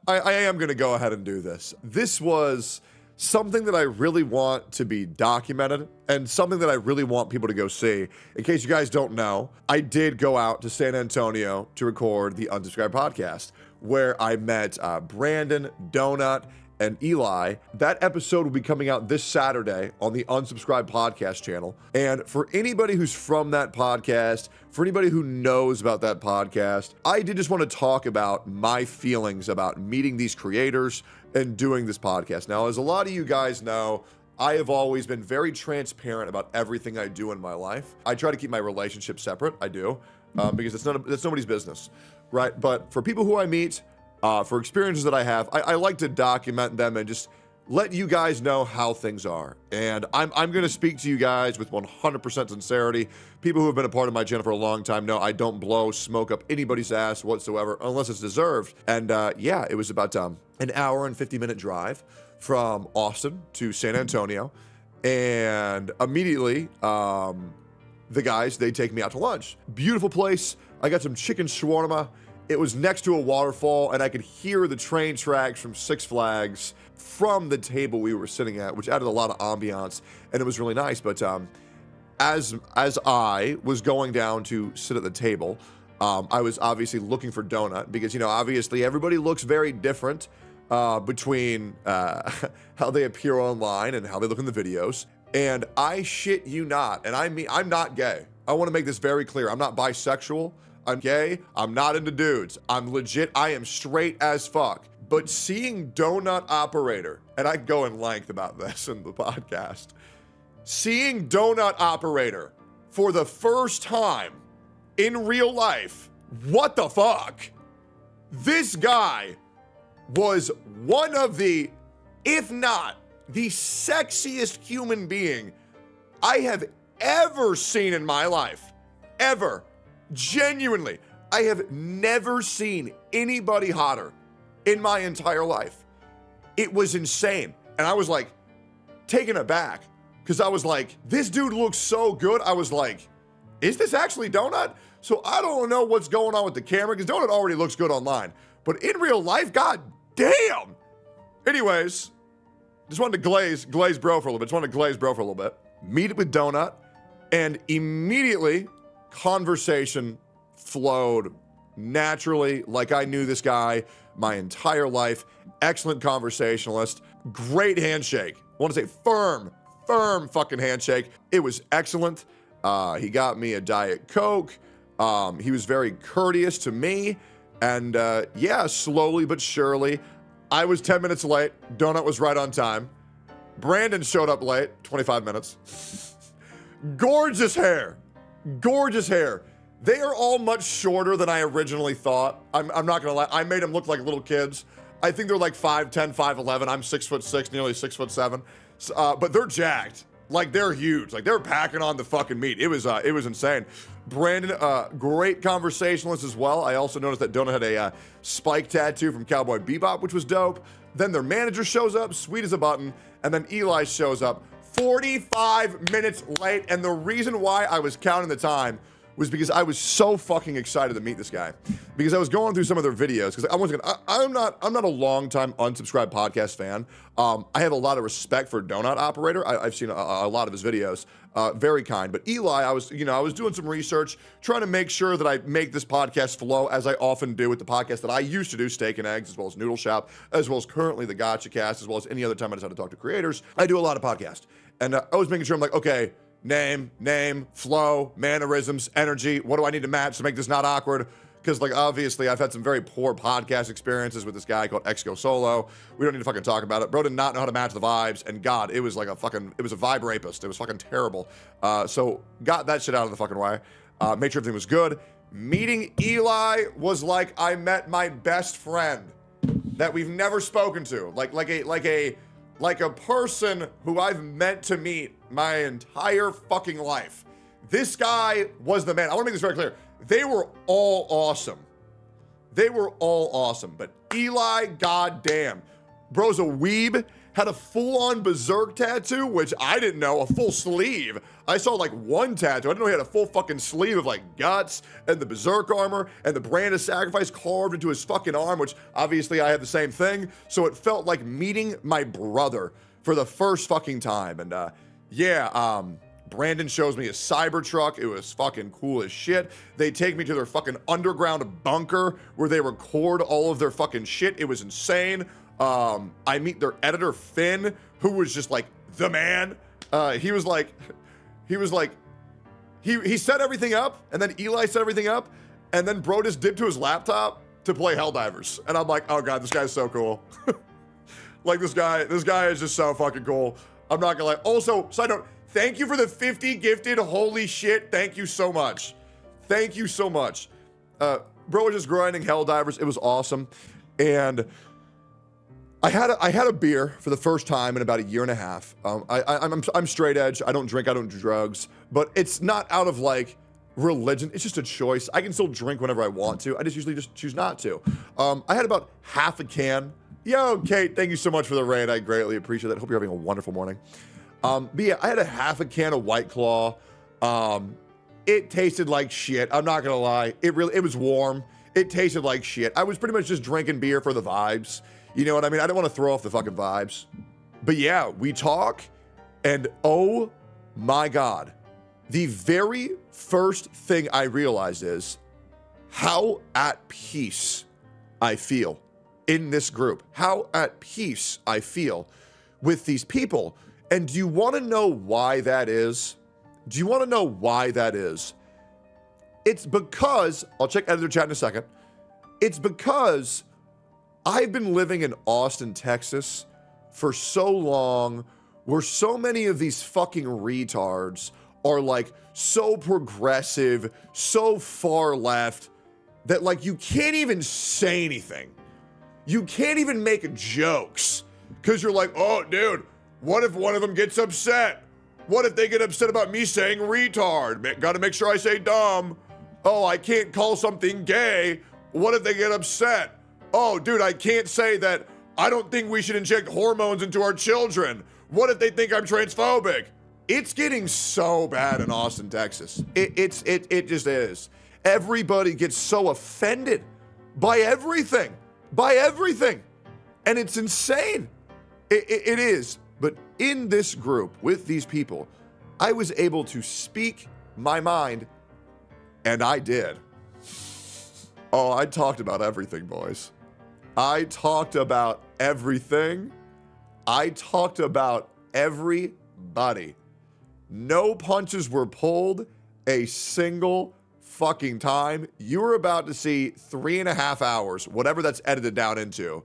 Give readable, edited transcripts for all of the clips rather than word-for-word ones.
I am going to go ahead and do this. This was something that I really want to be documented and something that I really want people to go see. In case you guys don't know, I did go out to San Antonio to record the Unsubscribed podcast, where I met Brandon, Donut, and Eli. That episode will be coming out this Saturday on the Unsubscribed podcast channel. And for anybody who's from that podcast, for anybody who knows about that podcast, I did just want to talk about my feelings about meeting these creators and doing this podcast. Now, as a lot of you guys know, I have always been very transparent about everything I do in my life. I try to keep my relationship separate. I do, because it's nobody's business, right? But for people who I meet, for experiences that I have, I like to document them and just let you guys know how things are. And I'm going to speak to you guys with 100% sincerity. People who have been a part of my channel for a long time know I don't blow smoke up anybody's ass whatsoever unless it's deserved. And yeah, it was about an hour and 50-minute drive from Austin to San Antonio. And immediately, the guys, they take me out to lunch. Beautiful place. I got some chicken shawarma. It was next to a waterfall, and I could hear the train tracks from Six Flags from the table we were sitting at, which added a lot of ambiance, and it was really nice. But as I was going down to sit at the table, I was obviously looking for Donut because, you know, obviously everybody looks very different between how they appear online and how they look in the videos. And I shit you not, and I mean, I'm not gay. I want to make this very clear. I'm not bisexual. I'm gay, I'm not into dudes. I'm legit, I am straight as fuck. But seeing Donut Operator, and I go in length about this in the podcast, seeing Donut Operator for the first time in real life, what the fuck? This guy was one of the, if not the sexiest human being I have ever seen in my life, ever. Genuinely, I have never seen anybody hotter in my entire life. It was insane. And I was like taken aback because I was like, this dude looks so good. I was like, is this actually Donut? So I don't know what's going on with the camera because Donut already looks good online. But in real life, god damn. Anyways, just wanted to glaze bro for a little bit. Meet it with Donut, and immediately conversation flowed naturally, like I knew this guy my entire life. Excellent conversationalist, great handshake. I want to say firm fucking handshake. It was excellent. He got me a Diet Coke. He was very courteous to me. And yeah, slowly but surely, I was 10 minutes late. Donut was right on time. Brandon showed up late, 25 minutes. Gorgeous hair. Gorgeous hair. They are all much shorter than I originally thought. I'm not gonna lie. I made them look like little kids. I think they're like 5'10", 5'11". I'm 6'6", nearly 6'7". But they're jacked. Like they're huge. Like they're packing on the fucking meat. It was insane. Brandon, great conversationalist as well. I also noticed that Donut had a spike tattoo from Cowboy Bebop, which was dope. Then their manager shows up, sweet as a button, and then Eli shows up 45 minutes late. And the reason why I was counting the time was because I was so fucking excited to meet this guy, because I was going through some of their videos. Because I'm not a longtime Unsubscribed podcast fan. I have a lot of respect for Donut Operator. I've seen a lot of his videos. Very kind. But Eli, I was doing some research, trying to make sure that I make this podcast flow as I often do with the podcast that I used to do, Steak and Eggs, as well as Noodle Shop, as well as currently the Gotcha Cast, as well as any other time I decide to talk to creators. I do a lot of podcasts, and I was making sure I'm like, okay. Name, flow, mannerisms, energy. What do I need to match to make this not awkward? Because, like, obviously, I've had some very poor podcast experiences with this guy called Exco Solo. We don't need to fucking talk about it. Bro did not know how to match the vibes, and God, it was like it was a vibe rapist. It was fucking terrible. So got that shit out of the fucking way. Made sure everything was good. Meeting Eli was like I met my best friend that we've never spoken to. Like a person who I've meant to meet my entire fucking life. This guy was the man. I want to make this very clear. They were all awesome. But Eli, goddamn. Bro's a weeb, had a full-on Berserk tattoo, which I didn't know, a full sleeve. I saw like one tattoo. I didn't know he had a full fucking sleeve of like guts and the Berserk armor and the brand of sacrifice carved into his fucking arm, which obviously I had the same thing. So it felt like meeting my brother for the first fucking time. And Brandon shows me a Cybertruck. It was fucking cool as shit. They take me to their fucking underground bunker where they record all of their fucking shit. It was insane. I meet their editor, Finn, who was just like the man. He set everything up, and then Eli set everything up, and then bro just dipped to his laptop to play Helldivers. And I'm like, oh God, this guy's so cool. Like this guy is just so fucking cool. I'm not gonna lie. Also, side note, thank you for the 50 gifted. Holy shit. Thank you so much. Thank you so much. Bro was just grinding Helldivers. It was awesome. And I had a beer for the first time in about a year and a half. I'm straight edge. I don't drink. I don't do drugs. But it's not out of like religion. It's just a choice. I can still drink whenever I want to. I just usually just choose not to. I had about half a can. Yo, Kate, thank you so much for the raid. I greatly appreciate that. Hope you're having a wonderful morning. But yeah, I had a half a can of White Claw. It tasted like shit. I'm not gonna lie. It was warm. It tasted like shit. I was pretty much just drinking beer for the vibes. You know what I mean? I didn't want to throw off the fucking vibes. But yeah, we talk, and oh my God. The very first thing I realized is how at peace I feel in this group. How at peace I feel with these people. And do you want to know why that is? Do you want to know why that is? It's because, I'll check editor chat in a second. It's because I've been living in Austin, Texas for so long, where so many of these fucking retards are like so progressive, so far left, that like you can't even say anything. You can't even make jokes because you're like, oh dude, what if one of them gets upset? What if they get upset about me saying retard? Gotta make sure I say dumb. Oh, I can't call something gay. What if they get upset? Oh, dude, I can't say that I don't think we should inject hormones into our children. What if they think I'm transphobic? It's getting so bad in Austin, Texas. It just is. Everybody gets so offended by everything. And it's insane. It is. But in this group with these people, I was able to speak my mind, and I did. Oh, I talked about everything, boys. I talked about everything. I talked about everybody. No punches were pulled a single fucking time. You were about to see 3.5 hours, whatever that's edited down into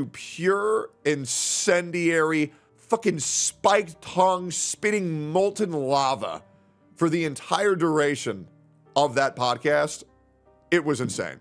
pure incendiary, fucking spiked tongue, spitting molten lava for the entire duration of that podcast. It was insane.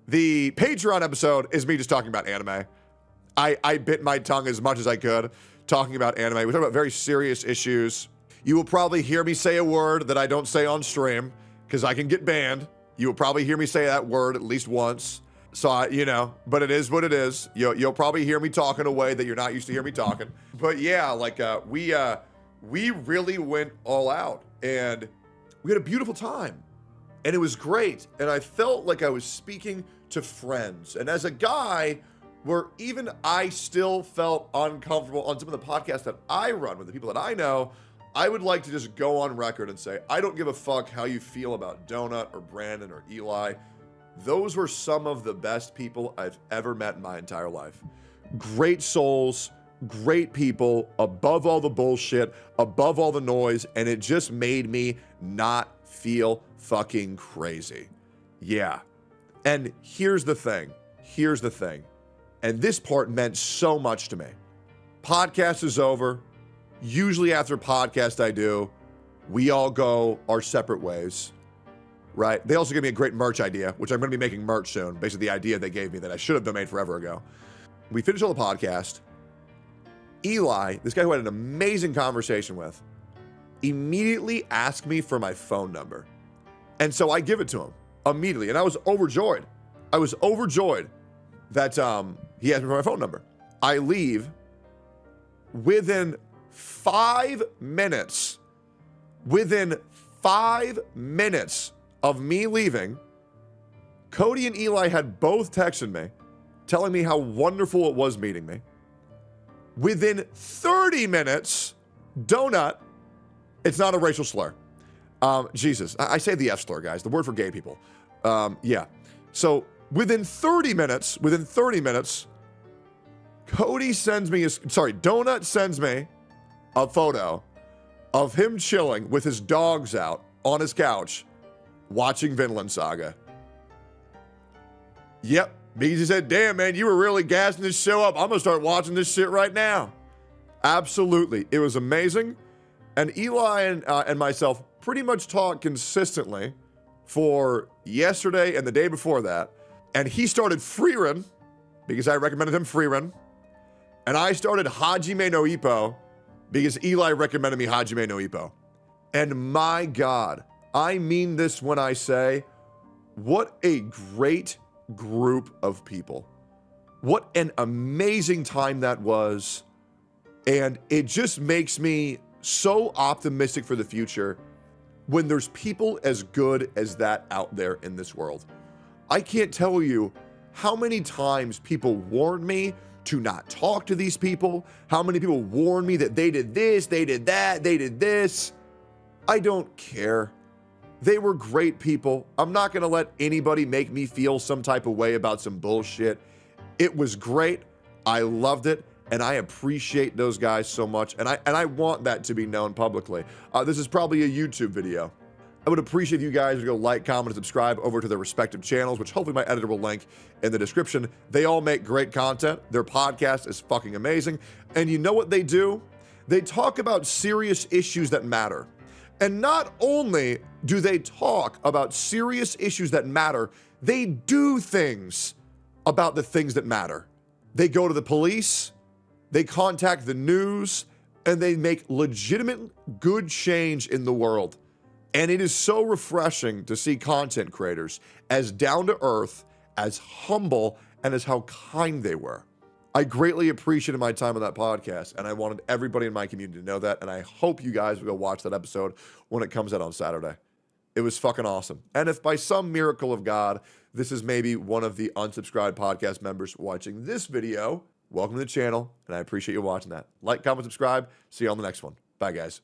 The Patreon episode is me just talking about anime. I bit my tongue as much as I could talking about anime. We talk about very serious issues. You will probably hear me say a word that I don't say on stream because I can get banned. You will probably hear me say that word at least once. So, but it is what it is. You'll probably hear me talk in a way that you're not used to hear me talking. But yeah, like we really went all out and we had a beautiful time. And it was great. And I felt like I was speaking to friends. And as a guy, where even I still felt uncomfortable on some of the podcasts that I run with the people that I know, I would like to just go on record and say, I don't give a fuck how you feel about Donut or Brandon or Eli. Those were some of the best people I've ever met in my entire life. Great souls, great people, above all the bullshit, above all the noise, and it just made me not feel fucking crazy. Yeah. And here's the thing. And this part meant so much to me. Podcast is over. Usually after podcast I do, we all go our separate ways, right? They also gave me a great merch idea, which I'm going to be making merch soon, basically the idea they gave me that I should have been made forever ago. We finished all the podcast. Eli, this guy who I had an amazing conversation with, immediately asked me for my phone number. And so I give it to him immediately. And I was overjoyed. that he asked me for my phone number. I leave, within 5 minutes, within 5 minutes of me leaving, Cody and Eli had both texted me, telling me how wonderful it was meeting me. Within 30 minutes, Donut, it's not a racial slur. Jesus, I say the F slur, guys, the word for gay people. Yeah. So within 30 minutes, Donut sends me a photo of him chilling with his dogs out on his couch watching Vinland Saga. Yep. Because he said, damn, man, you were really gassing this show up. I'm going to start watching this shit right now. Absolutely. It was amazing. And Eli and myself pretty much talked consistently for yesterday and the day before that. And he started Freerun because I recommended him Freerun. And I started Hajime no Ippo because Eli recommended me Hajime no Ippo. And my God, I mean this when I say, what a great group of people. What an amazing time that was. And it just makes me so optimistic for the future when there's people as good as that out there in this world. I can't tell you how many times people warned me to not talk to these people, how many people warned me that they did this, they did that, they did this. I don't care. They were great people. I'm not going to let anybody make me feel some type of way about some bullshit. It was great. I loved it. And I appreciate those guys so much. And I want that to be known publicly. This is probably a YouTube video. I would appreciate if you guys would go like, comment, and subscribe over to their respective channels, which hopefully my editor will link in the description. They all make great content. Their podcast is fucking amazing. And you know what they do? They talk about serious issues that matter. And not only do they talk about serious issues that matter, they do things about the things that matter. They go to the police, they contact the news, and they make legitimate good change in the world. And it is so refreshing to see content creators as down to earth, as humble, and as how kind they were. I greatly appreciated my time on that podcast, and I wanted everybody in my community to know that, and I hope you guys will go watch that episode when it comes out on Saturday. It was fucking awesome. And if by some miracle of God, this is maybe one of the unsubscribed podcast members watching this video, welcome to the channel, and I appreciate you watching that. Like, comment, subscribe. See you on the next one. Bye, guys.